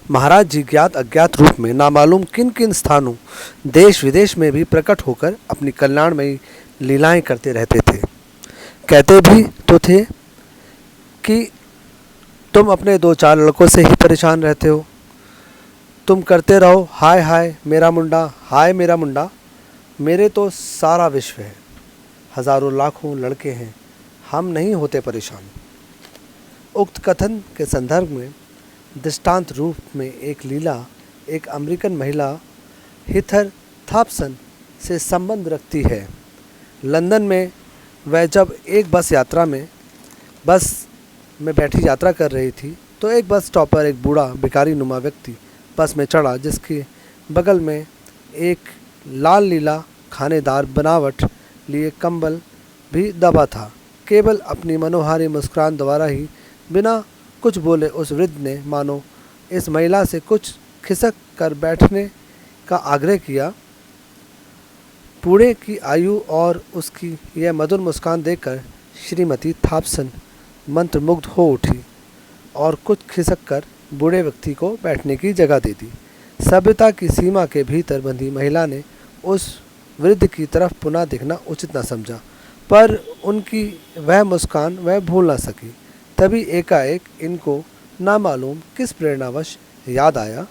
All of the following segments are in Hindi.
महाराज जी ज्ञात अज्ञात रूप में नामालूम किन किन स्थानों देश विदेश में भी प्रकट होकर अपनी कल्याणमयी लीलाएं करते रहते थे। कहते भी तो थे कि तुम अपने दो चार लड़कों से ही परेशान रहते हो, तुम करते रहो हाय हाय मेरा मुंडा, हाय मेरा मुंडा, मेरे तो सारा विश्व है, हजारों लाखों लड़के हैं, हम नहीं होते परेशान। उक्त कथन के संदर्भ में दृष्टांत रूप में एक लीला एक अमेरिकन महिला हीथर थॉम्पसन से संबंध रखती है। लंदन में वह जब एक बस में बैठी यात्रा कर रही थी तो एक बस स्टॉप पर एक बूढ़ा भिखारी नुमा व्यक्ति बस में चढ़ा, जिसके बगल में एक लाल नीला खानेदार बनावट लिए कंबल भी दबा था। केवल अपनी मनोहारी मुस्कान द्वारा ही बिना कुछ बोले उस वृद्ध ने मानो इस महिला से कुछ खिसक कर बैठने का आग्रह किया। बूढ़े की आयु और उसकी यह मधुर मुस्कान देखकर श्रीमती थॉम्पसन मंत्रमुग्ध हो उठी और कुछ खिसक कर बूढ़े व्यक्ति को बैठने की जगह दे दी। सभ्यता की सीमा के भीतर बंधी महिला ने उस वृद्ध की तरफ पुनः देखना उचित न समझा, पर उनकी वह मुस्कान वह भूल न सकी। तभी एकाएक इनको नामालूम किस प्रेरणावश याद आया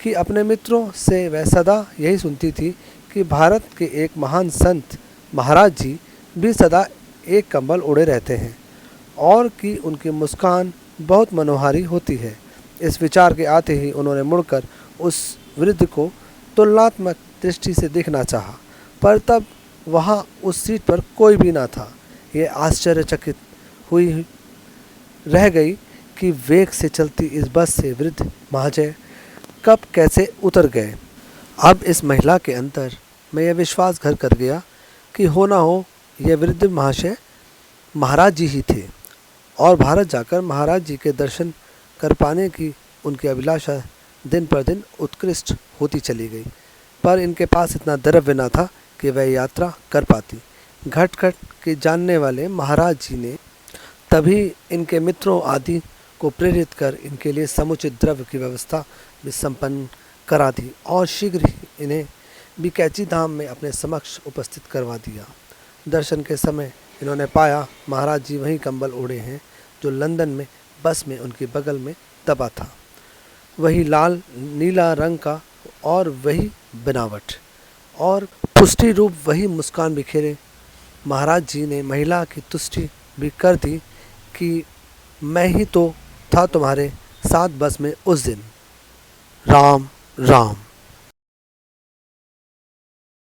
कि अपने मित्रों से वह सदा यही सुनती थी कि भारत के एक महान संत महाराज जी भी सदा एक कंबल ओढ़े रहते हैं और कि उनकी मुस्कान बहुत मनोहारी होती है। इस विचार के आते ही उन्होंने मुड़कर उस वृद्ध को तुलनात्मक दृष्टि से देखना चाहा, पर तब वहाँ उस सीट पर कोई भी न था। ये आश्चर्यचकित हुई रह गई कि वेग से चलती इस बस से वृद्ध महाशय कब कैसे उतर गए। अब इस महिला के अंतर में यह विश्वास घर कर गया कि हो ना हो यह वृद्ध महाशय महाराज जी ही थे और भारत जाकर महाराज जी के दर्शन कर पाने की उनकी अभिलाषा दिन पर दिन उत्कृष्ट होती चली गई, पर इनके पास इतना द्रव्य न था कि वह यात्रा कर पाती। घट घट के जानने वाले महाराज जी ने तभी इनके मित्रों आदि को प्रेरित कर इनके लिए समुचित द्रव्य की व्यवस्था भी संपन्न करा दी और शीघ्र ही इन्हें भी कैची धाम में अपने समक्ष उपस्थित करवा दिया। दर्शन के समय इन्होंने पाया महाराज जी वही कंबल ओढ़े हैं जो लंदन में बस में उनके बगल में दबा था, वही लाल नीला रंग का और वही बनावट और पुष्टि रूप वही मुस्कान बिखेरे। महाराज जी ने महिला की तुष्टि भी कर दी कि मैं ही तो था तुम्हारे साथ बस में उस दिन। राम राम।